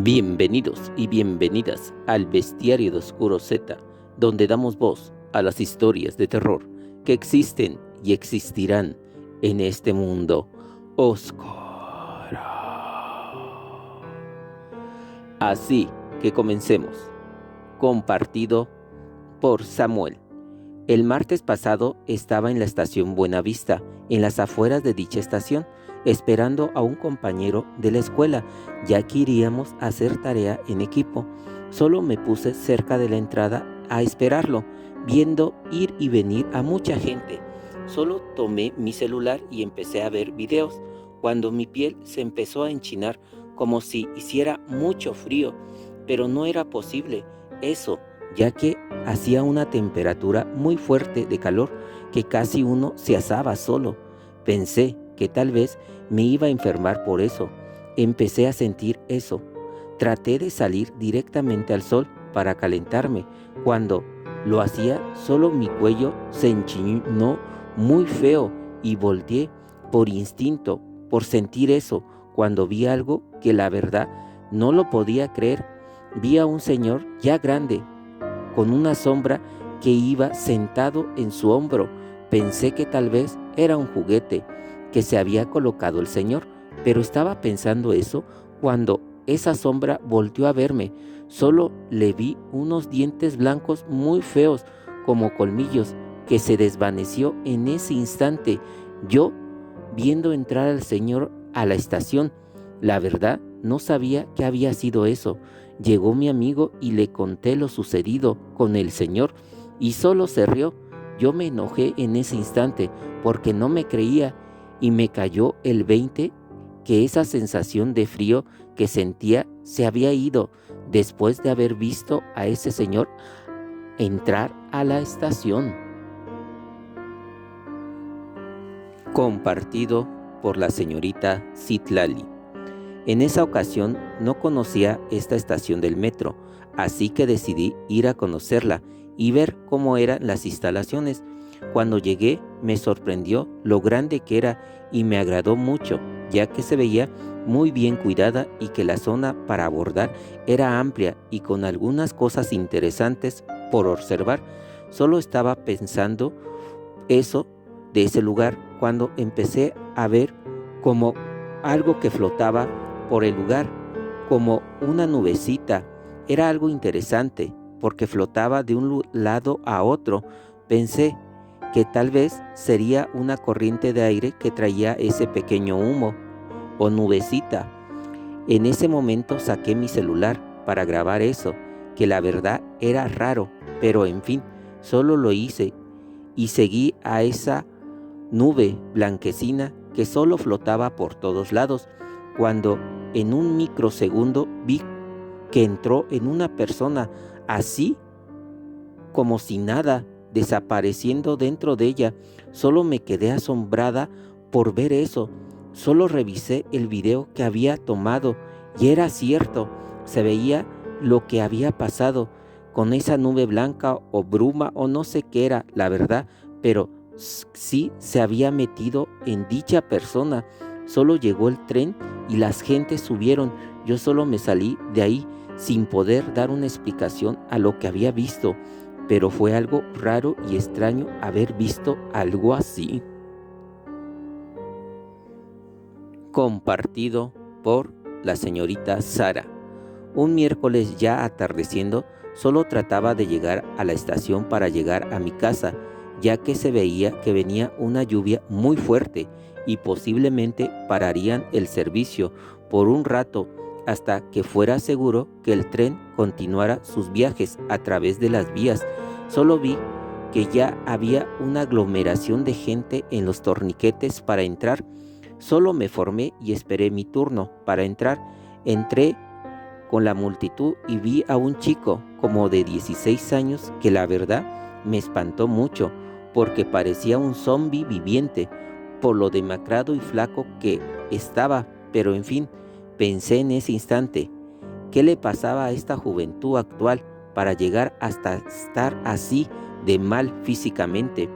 Bienvenidos y bienvenidas al Bestiario de Oscuro Z, donde damos voz a las historias de terror que existen y existirán en este mundo oscuro. Así que comencemos. Compartido por Samuel. El martes pasado estaba en la estación Buenavista, en las afueras de dicha estación, esperando a un compañero de la escuela, ya que iríamos a hacer tarea en equipo. Solo me puse cerca de la entrada a esperarlo, viendo ir y venir a mucha gente. Solo tomé mi celular y empecé a ver videos, cuando mi piel se empezó a enchinar como si hiciera mucho frío, pero no era posible eso, ya que hacía una temperatura muy fuerte de calor que casi uno se asaba solo. Pensé que tal vez me iba a enfermar por eso. Empecé a sentir eso. Traté de salir directamente al sol para calentarme. Cuando lo hacía, solo mi cuello se enchinó muy feo y volteé por instinto, por sentir eso, cuando vi algo que la verdad no lo podía creer. Vi a un señor ya grande, con una sombra que iba sentado en su hombro. Pensé que tal vez era un juguete que se había colocado el señor, pero estaba pensando eso cuando esa sombra volteó a verme. Solo le vi unos dientes blancos muy feos, como colmillos, que se desvaneció en ese instante. Yo, viendo entrar al señor a la estación, la verdad no sabía qué había sido eso. Llegó mi amigo y le conté lo sucedido con el señor y solo se rió. Yo me enojé en ese instante porque no me creía y me cayó el 20 que esa sensación de frío que sentía se había ido después de haber visto a ese señor entrar a la estación. Compartido por la señorita Citlali. En esa ocasión no conocía esta estación del metro, así que decidí ir a conocerla y ver cómo eran las instalaciones. Cuando llegué me sorprendió lo grande que era y me agradó mucho, ya que se veía muy bien cuidada y que la zona para abordar era amplia y con algunas cosas interesantes por observar. Solo estaba pensando eso de ese lugar cuando empecé a ver como algo que flotaba por el lugar, como una nubecita. Era algo interesante porque flotaba de un lado a otro. Pensé que tal vez sería una corriente de aire que traía ese pequeño humo o nubecita. En ese momento saqué mi celular para grabar eso, que la verdad era raro, pero en fin, solo lo hice y seguí a esa nube blanquecina que solo flotaba por todos lados, cuando en un microsegundo vi que entró en una persona, así como si nada, desapareciendo dentro de ella. Solo me quedé asombrada por ver eso. Solo revisé el video que había tomado y era cierto, se veía lo que había pasado con esa nube blanca o bruma o no sé qué era, la verdad, pero sí se había metido en dicha persona. Solo llegó el tren y las gentes subieron. Yo solo me salí de ahí sin poder dar una explicación a lo que había visto, pero fue algo raro y extraño haber visto algo así. Compartido por la señorita Sara. Un miércoles ya atardeciendo, solo trataba de llegar a la estación para llegar a mi casa, ya que se veía que venía una lluvia muy fuerte y posiblemente pararían el servicio por un rato hasta que fuera seguro que el tren continuara sus viajes a través de las vías. Solo vi que ya había una aglomeración de gente en los torniquetes para entrar. Solo me formé y esperé mi turno para entrar. Entré con la multitud y vi a un chico como de 16 años que la verdad me espantó mucho porque parecía un zombi viviente por lo demacrado y flaco que estaba, pero en fin, pensé en ese instante, ¿qué le pasaba a esta juventud actual para llegar hasta estar así de mal físicamente?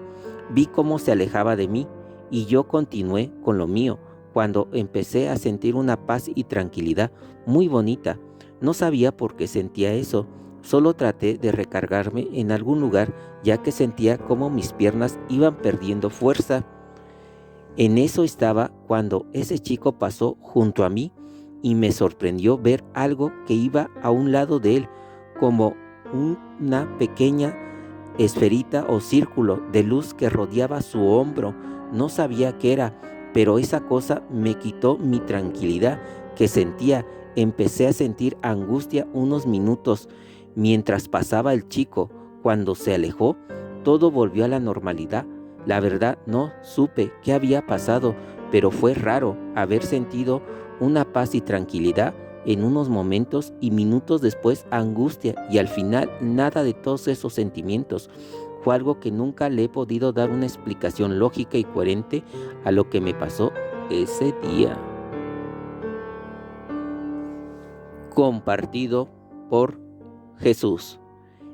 Vi cómo se alejaba de mí y yo continué con lo mío, cuando empecé a sentir una paz y tranquilidad muy bonita. No sabía por qué sentía eso, solo traté de recargarme en algún lugar ya que sentía como mis piernas iban perdiendo fuerza. En eso estaba cuando ese chico pasó junto a mí y me sorprendió ver algo que iba a un lado de él, como una pequeña esferita o círculo de luz que rodeaba su hombro. No sabía qué era, pero esa cosa me quitó mi tranquilidad que sentía. Empecé a sentir angustia unos minutos mientras pasaba el chico. Cuando se alejó, todo volvió a la normalidad. La verdad no supe qué había pasado, pero fue raro haber sentido una paz y tranquilidad en unos momentos y minutos después angustia y al final nada de todos esos sentimientos. Fue algo que nunca le he podido dar una explicación lógica y coherente a lo que me pasó ese día. Compartido por Jesús.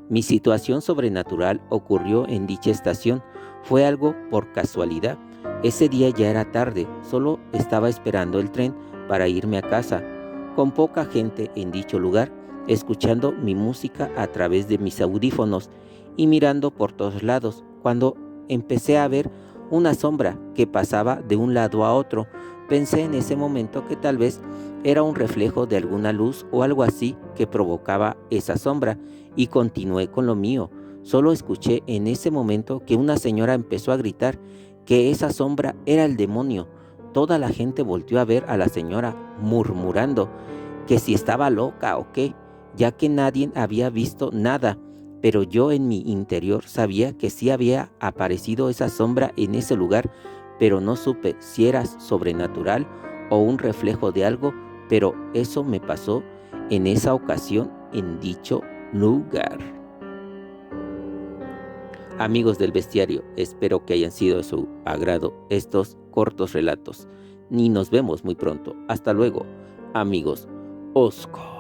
Mi situación sobrenatural ocurrió en dicha estación. Fue algo por casualidad. Ese día ya era tarde, solo estaba esperando el tren para irme a casa, con poca gente en dicho lugar, escuchando mi música a través de mis audífonos y mirando por todos lados, cuando empecé a ver una sombra que pasaba de un lado a otro. Pensé en ese momento que tal vez era un reflejo de alguna luz o algo así que provocaba esa sombra y continué con lo mío. Solo escuché en ese momento que una señora empezó a gritar que esa sombra era el demonio. Toda la gente volteó a ver a la señora murmurando que si estaba loca o qué, ya que nadie había visto nada. Pero yo en mi interior sabía que sí había aparecido esa sombra en ese lugar, pero no supe si era sobrenatural o un reflejo de algo, pero eso me pasó en esa ocasión en dicho lugar. Amigos del bestiario, espero que hayan sido de su agrado estos cortos relatos. Ni nos vemos muy pronto. Hasta luego, amigos Osco.